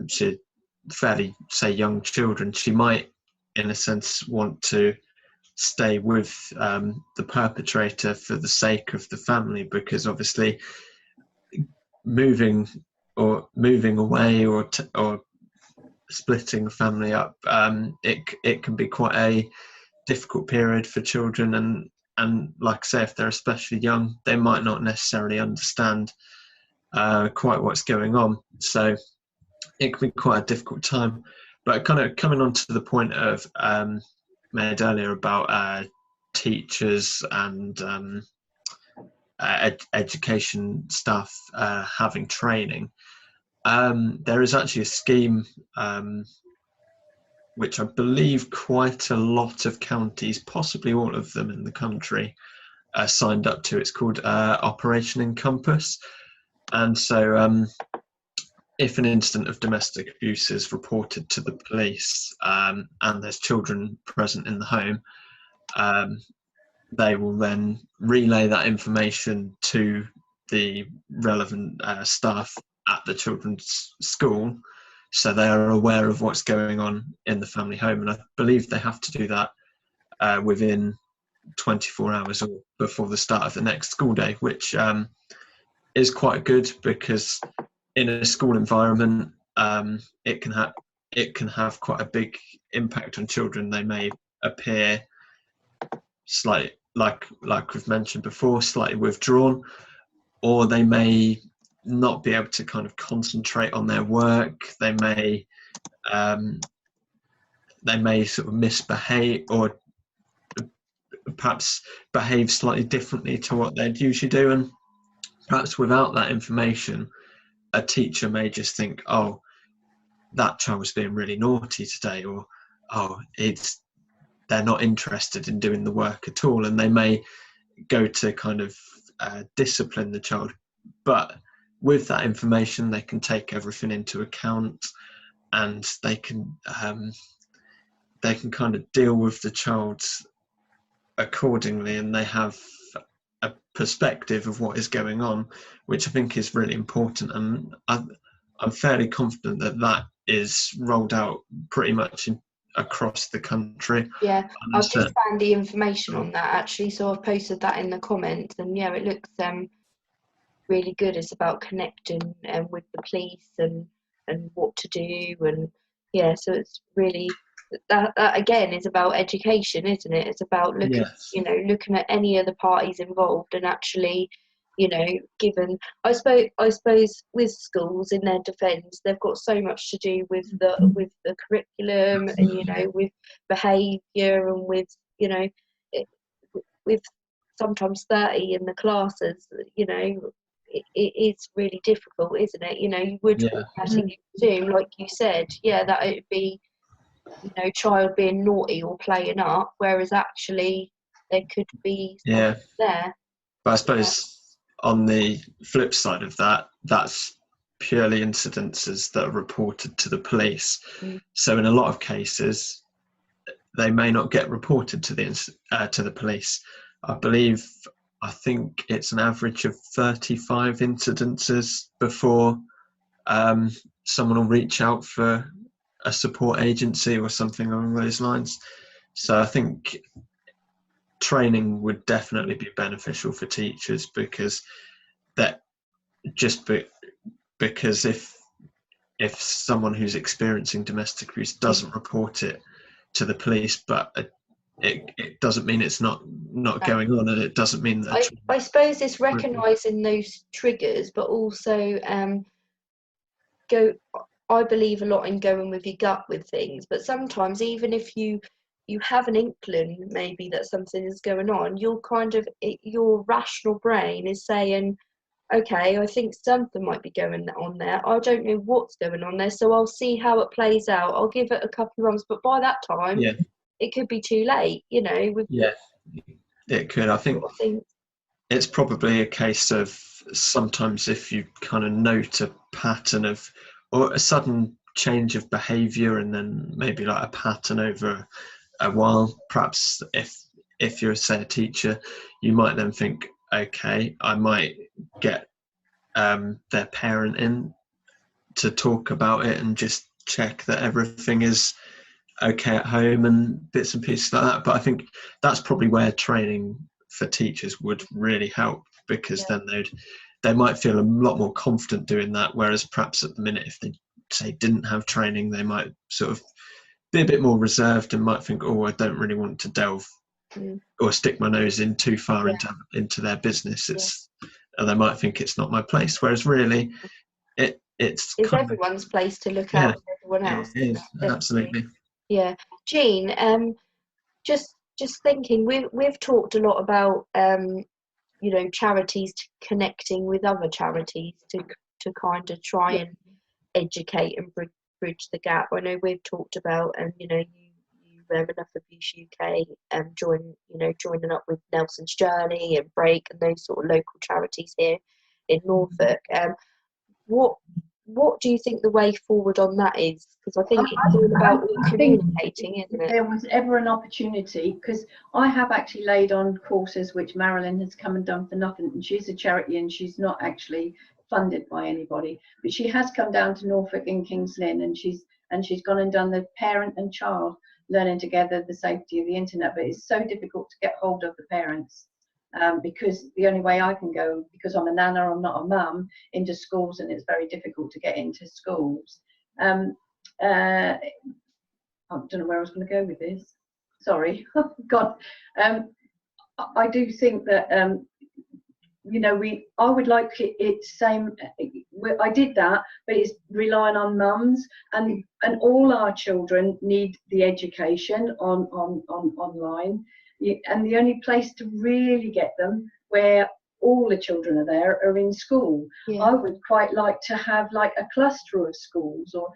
she had fairly, say, young children, she might in a sense want to stay with the perpetrator for the sake of the family, because obviously moving away or splitting a family up, it can be quite a difficult period for children, and like I say, if they're especially young, they might not necessarily understand quite what's going on, so it can be quite a difficult time. But kind of coming on to the point of made earlier about teachers and education staff having training, there is actually a scheme which I believe quite a lot of counties, possibly all of them in the country, signed up to. It's called Operation Encompass. And so if an incident of domestic abuse is reported to the police and there's children present in the home, they will then relay that information to the relevant staff at the children's school, so they are aware of what's going on in the family home. And I believe they have to do that within 24 hours or before the start of the next school day, which is quite good, because in a school environment, it can have quite a big impact on children. They may appear slightly, like we've mentioned before, slightly withdrawn, or they may not be able to kind of concentrate on their work. They may sort of misbehave, or perhaps behave slightly differently to what they'd usually do. And perhaps without that information, a teacher may just think, oh, that child was being really naughty today, or oh, they're not interested in doing the work at all, and they may go to kind of discipline the child. But with that information, they can take everything into account, and they can kind of deal with the child accordingly, and they have a perspective of what is going on, which I think is really important. And I'm fairly confident that that is rolled out pretty much across the country. Yeah, I've just found the information on that actually, so I've posted that in the comments, and yeah, it looks really good. It's about connecting with the police and what to do, and yeah, so it's really that again is about education, isn't it? It's about looking, Yes. looking at any of the parties involved, and actually, given I suppose with schools, in their defence, they've got so much to do with the curriculum, and with behaviour, and with with sometimes 30 in the classes, it's really difficult, isn't it? You would automatically assume, like you said, that it would be, child being naughty or playing up, whereas actually there could be something there. But I suppose on the flip side of that, that's purely incidences that are reported to the police. So in a lot of cases, they may not get reported to the police. I think it's an average of 35 incidences before someone will reach out for a support agency or something along those lines. So I think training would definitely be beneficial for teachers, because because if someone who's experiencing domestic abuse doesn't report it to the police, but it doesn't mean it's not going on, and it doesn't mean that I suppose it's recognising those triggers, but also I believe a lot in going with your gut with things, but sometimes even if you have an inkling maybe that something is going on, your rational brain is saying, okay, I think something might be going on there. I don't know what's going on there, so I'll see how it plays out. I'll give it a couple of months, but by that time, it could be too late, it could. I think it's probably a case of sometimes if you kind of note a pattern or a sudden change of behaviour, and then maybe like a pattern over a while, perhaps if you're, say, a teacher, you might then think, okay, I might get their parent in to talk about it and just check that everything is okay at home and bits and pieces like that. But I think that's probably where training for teachers would really help, because then they might feel a lot more confident doing that, whereas perhaps at the minute, if they say didn't have training, they might sort of be a bit more reserved and might think, oh, I don't really want to delve or stick my nose in too far into their business. And they might think it's not my place, whereas really it's everyone's place to look out for everyone else. It is, absolutely. Yeah. Jean, just thinking, we've talked a lot about charities connecting with other charities to kind of try and educate and bridge the gap. I know we've talked about, and you Enough Abuse UK, joining up with Nelson's Journey and Break and those sort of local charities here in Norfolk. What do you think the way forward on that is? Because I think it's all about communicating, isn't it? If there was ever an opportunity, because I have actually laid on courses which Marilyn has come and done for nothing, and she's a charity and she's not actually funded by anybody, but she has come down to Norfolk and King's Lynn, and she's gone and done the parent and child learning together the safety of the internet. But it's so difficult to get hold of the parents, because the only way I can go, because I'm a nana, I'm not a mum, into schools, and it's very difficult to get into schools. I don't know where I was going to go with this. Sorry. God. I do think that I would like it same. I did that, but it's relying on mums, and all our children need the education online. And the only place to really get them, where all the children are there are in school. Yeah. I would quite like to have like a cluster of schools, or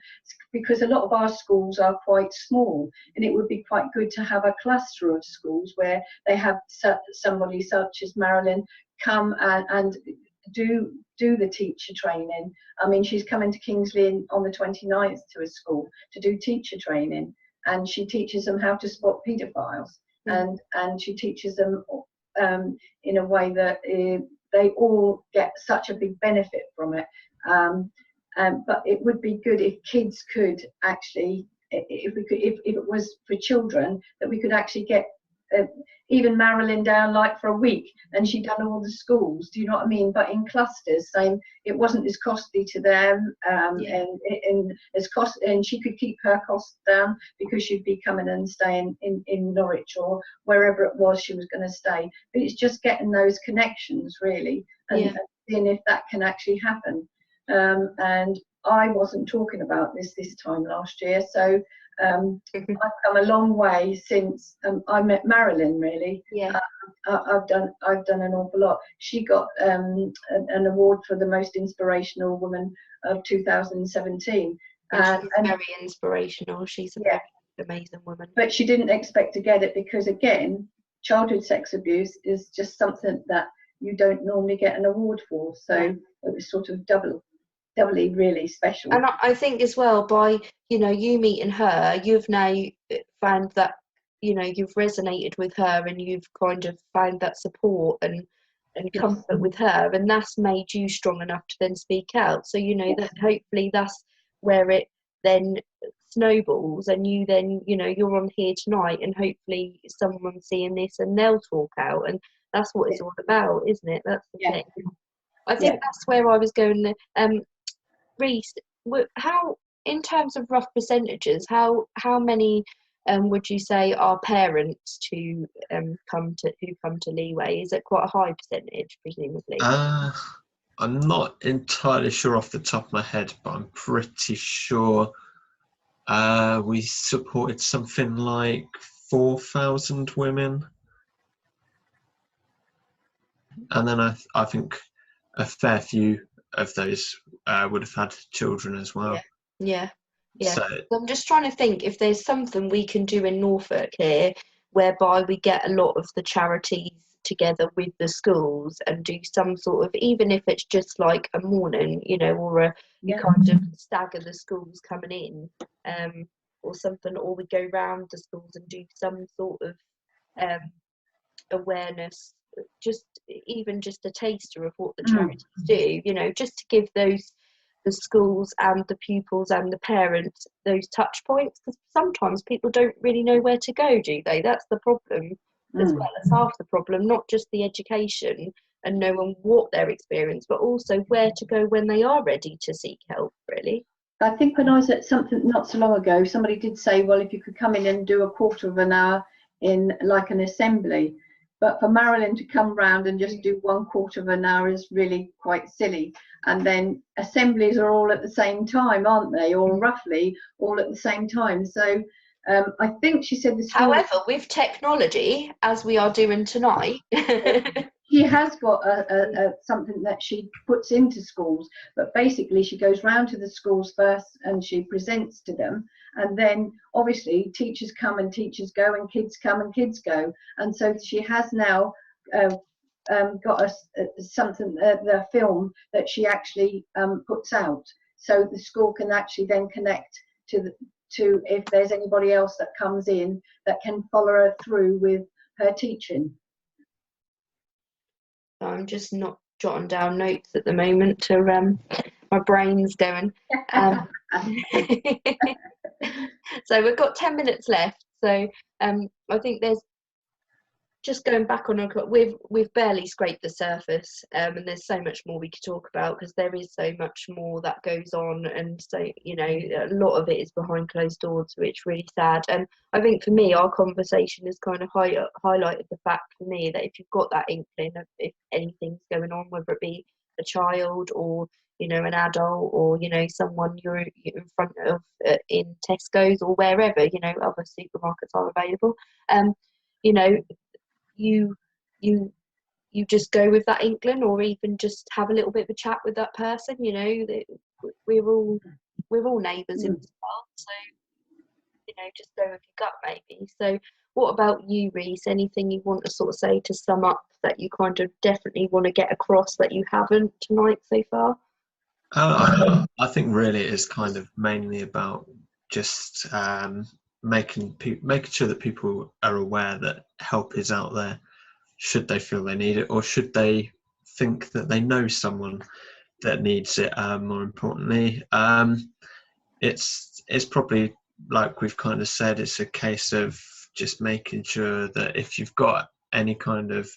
because a lot of our schools are quite small, and it would be quite good to have a cluster of schools where they have somebody such as Marilyn come and do the teacher training. I mean, she's coming to Kingsley on the 29th to a school to do teacher training, and she teaches them how to spot paedophiles, and she teaches them in a way that they all get such a big benefit from it. But it would be good if kids could actually, if it was for children, that we could actually get even Marilyn down like for a week, and she'd done all the schools. Do you know what I mean? But in clusters, saying it wasn't as costly to them, and as cost, and she could keep her costs down because she'd be coming and staying in Norwich or wherever it was she was going to stay. But it's just getting those connections really, and seeing if that can actually happen. And I wasn't talking about this time last year, so I've come a long way since I met Marilyn. Really, I've done an awful lot. She got an award for the most inspirational woman of 2017, and she's very inspirational. She's a very amazing woman. But she didn't expect to get it because, again, childhood sex abuse is just something that you don't normally get an award for. So it was sort of doubly really special. And I think as well, by you meeting her, you've now found that you've resonated with her, and you've kind of found that support and comfort with her, and that's made you strong enough to then speak out. So that hopefully that's where it then snowballs, and you then you're on here tonight, and hopefully someone's seeing this and they'll talk out, and that's what it's all about, isn't it? That's the thing. I think that's where I was going. Rhys, how, in terms of rough percentages, how many would you say are parents who come to Leeway? Is it quite a high percentage, presumably? I'm not entirely sure off the top of my head, but I'm pretty sure we supported something like 4,000 women, and then I think a fair few of those would have had children as well. Yeah. So I'm just trying to think if there's something we can do in Norfolk here whereby we get a lot of the charities together with the schools and do some sort of, even if it's just like a morning, or you kind of stagger the schools coming in, or something, or we go round the schools and do some sort of awareness, just a taster of what the charities do, just to give the schools and the pupils and the parents those touch points, because sometimes people don't really know where to go, do they? That's the problem as well. It's half the problem, not just the education and knowing what their experience, but also where to go when they are ready to seek help, really. I think when I was at something not so long ago, somebody did say, well, if you could come in and do a quarter of an hour in like an assembly. But for Marilyn to come round and just do 1/4 of an hour is really quite silly. And then assemblies are all at the same time, aren't they? Or roughly all at the same time. So I think she said this. However, with technology, as we are doing tonight, she has got a something that she puts into schools. But basically, she goes round to the schools first and she presents to them. And then obviously teachers come and teachers go, and kids come and kids go. And so she has now got something, the film that she actually puts out, so the school can actually then connect to if there's anybody else that comes in that can follow her through with her teaching. I'm just not jotting down notes at the moment to my brain's going. So we've got 10 minutes left, so I think there's, just going back on, we've barely scraped the surface, and there's so much more we could talk about, because there is so much more that goes on, and so a lot of it is behind closed doors, which is really sad. And I think for me, our conversation has kind of highlighted the fact for me that if you've got that inkling of if anything's going on, whether it be a child or an adult, or someone you're in front of in Tesco's or wherever, other supermarkets are available, you you just go with that inkling, or even just have a little bit of a chat with that person. You know, that we're all neighbours in this world, so you know, just go with your gut maybe. So what about you, Rhys? Anything you want to sort of say to sum up that you kind of definitely want to get across that you haven't tonight so far? I think really it is kind of mainly about just making sure that people are aware that help is out there, should they feel they need it, or should they think that they know someone that needs it. More importantly, it's probably, like we've kind of said, it's a case of just making sure that if you've got any kind of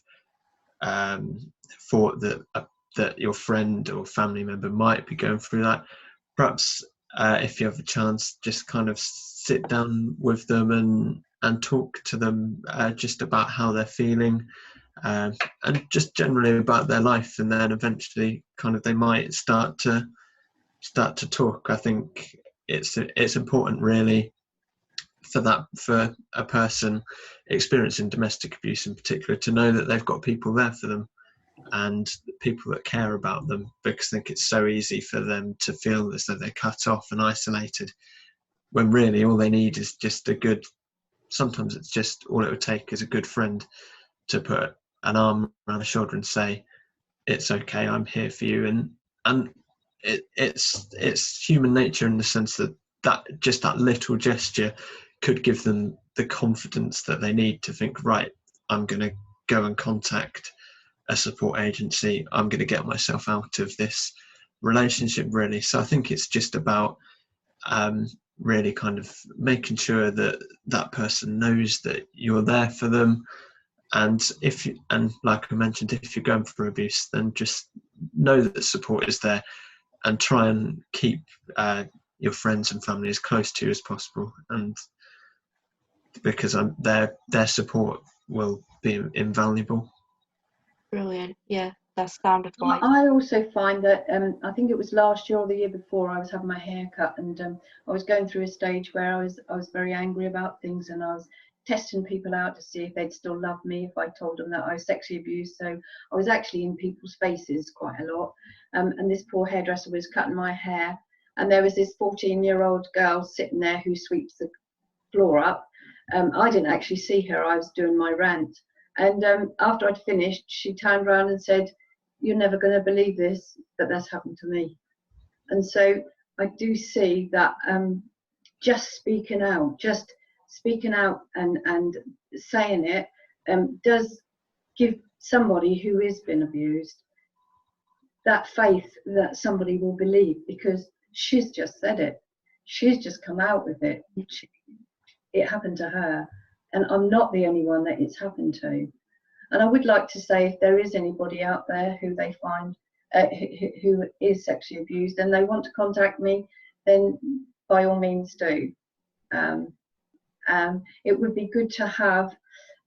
thought that your friend or family member might be going through that, perhaps if you have a chance, just kind of sit down with them and talk to them just about how they're feeling, and just generally about their life, and then eventually kind of they might start to talk. I think it's important really for a person experiencing domestic abuse in particular to know that they've got people there for them and people that care about them, because I think it's so easy for them to feel as though they're cut off and isolated, when really all they need is just sometimes it's just all it would take is a good friend to put an arm around the shoulder and say, it's okay, I'm here for you. And it's human nature in the sense that just that little gesture could give them the confidence that they need to think, right, I'm going to go and contact a support agency, I'm going to get myself out of this relationship, really. So I think it's just about really kind of making sure that that person knows that you're there for them. And like I mentioned, if you're going through abuse, then just know that the support is there, and try and keep your friends and family as close to you as possible. And because their support will be invaluable. Brilliant. Yeah, that's sound advice. I also find that I think it was last year or the year before, I was having my hair cut, and I was going through a stage where I was very angry about things, and I was testing people out to see if they'd still love me if I told them that I was sexually abused. So I was actually in people's faces quite a lot, and this poor hairdresser was cutting my hair, and there was this 14-year-old girl sitting there who sweeps the floor up. I didn't actually see her, I was doing my rant. And after I'd finished, she turned around and said, "You're never going to believe this, but that's happened to me." And so I do see that just speaking out and saying it does give somebody who has been abused that faith that somebody will believe, because she's just said it. She's just come out with it. It happened to her. And I'm not the only one that it's happened to. And I would like to say, if there is anybody out there who they find who is sexually abused and they want to contact me, then by all means do. It would be good to have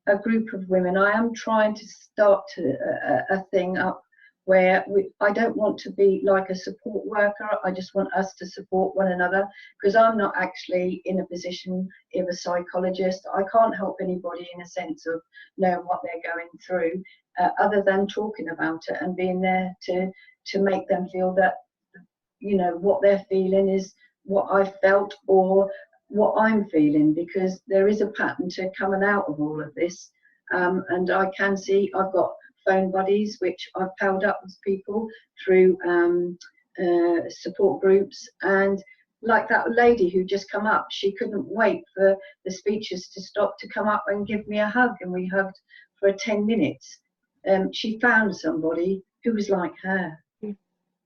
a group of women. I am trying to start a thing up where I don't want to be like a support worker. I just want us to support one another, because I'm not actually in a position of a psychologist. I can't help anybody in a sense of knowing what they're going through, other than talking about it and being there to make them feel that, you know, what they're feeling is what I felt or what I'm feeling, because there is a pattern to coming out of all of this. And I can see I've got phone buddies which I've palled up with people through support groups, and like that lady who just come up, she couldn't wait for the speeches to stop to come up and give me a hug, and we hugged for 10 minutes. She found somebody who was like her,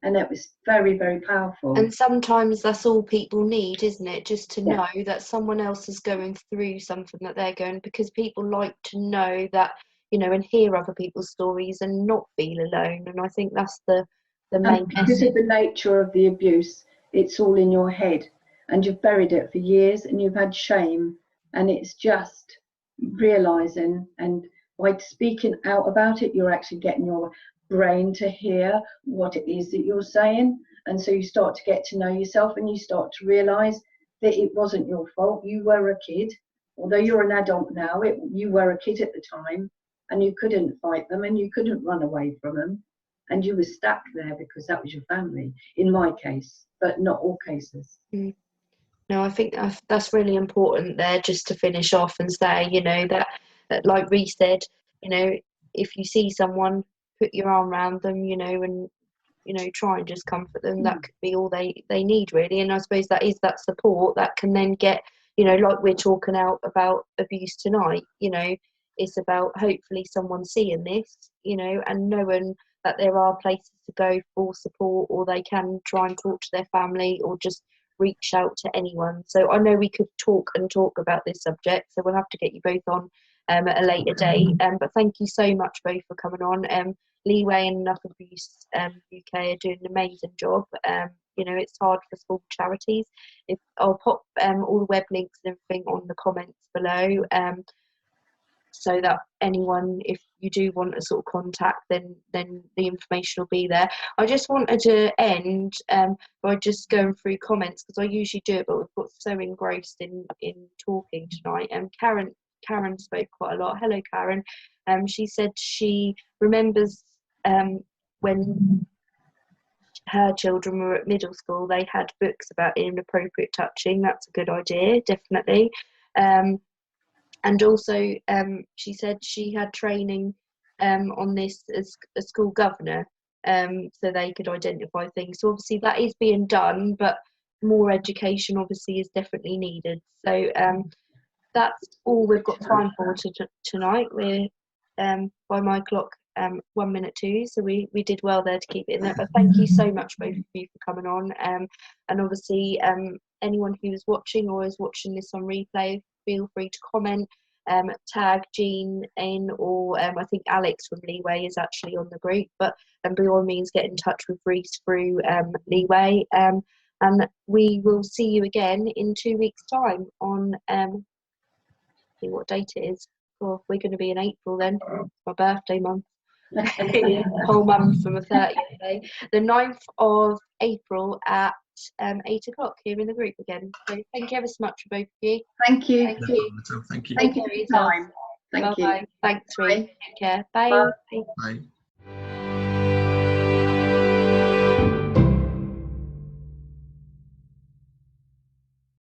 and it was very, very powerful. And sometimes that's all people need, isn't it? Just to know that someone else is going through something that they're going, because people like to know that, you know, and hear other people's stories and not feel alone. And I think that's the main because message. of the nature of the abuse, it's all in your head, and you've buried it for years, and you've had shame, and it's just realizing, and by speaking out about it, you're actually getting your brain to hear what it is that you're saying. And so you start to get to know yourself, and you start to realize that it wasn't your fault. You were a kid, although you're an adult now, you were a kid at the time. and you couldn't fight them and you couldn't run away from them, and you were stuck there because that was your family, in my case, but not all cases. No, I think that's really important there, just to finish off and say, you know, that like Rhys said, you know, if you see someone, put your arm around them, you know, and, you know, try and just comfort them. That could be all they need, really. And I suppose that is that support that can then get, you know, like we're talking out about abuse tonight, you know, it's about hopefully someone seeing this, you know, and knowing that there are places to go for support, or they can try and talk to their family, or just reach out to anyone. So I know we could talk about this subject, so we'll have to get you both on at a later date. But thank you so much both for coming on. Leeway and Enough Abuse UK are doing an amazing job. You know, it's hard for small charities. I'll pop all the web links and everything on the comments below, so that anyone, if you do want a sort of contact, then the information will be there. I just wanted to end by just going through comments, because I usually do it, but we've got so engrossed in talking tonight. And Karen spoke quite a lot. Hello, Karen. She said she remembers when her children were at middle school, they had books about inappropriate touching. That's a good idea, definitely. And also, she said she had training on this as a school governor, so they could identify things. So obviously that is being done, but more education obviously is definitely needed. So that's all we've got time for tonight. We're by my clock 1 minute to, so we did well there to keep it in there. But thank you so much both of you for coming on, and obviously anyone who is watching or is watching this on replay, feel free to comment, tag Jean in, or I think Alex from Leeway is actually on the group, but by all means get in touch with Rhys through Leeway, and we will see you again in 2 weeks time on see what date it is. Oh, we're going to be in April then. It's my birthday month. Whole month from a 30th day. The 9th of April at 8 o'clock here in the group again. So thank you ever so much for both of you. Thank you. No problem at all. Thank you. Thank you for your time. Thank you. Bye. Thanks, Rhys. Bye. Take care. Bye. Bye. Bye.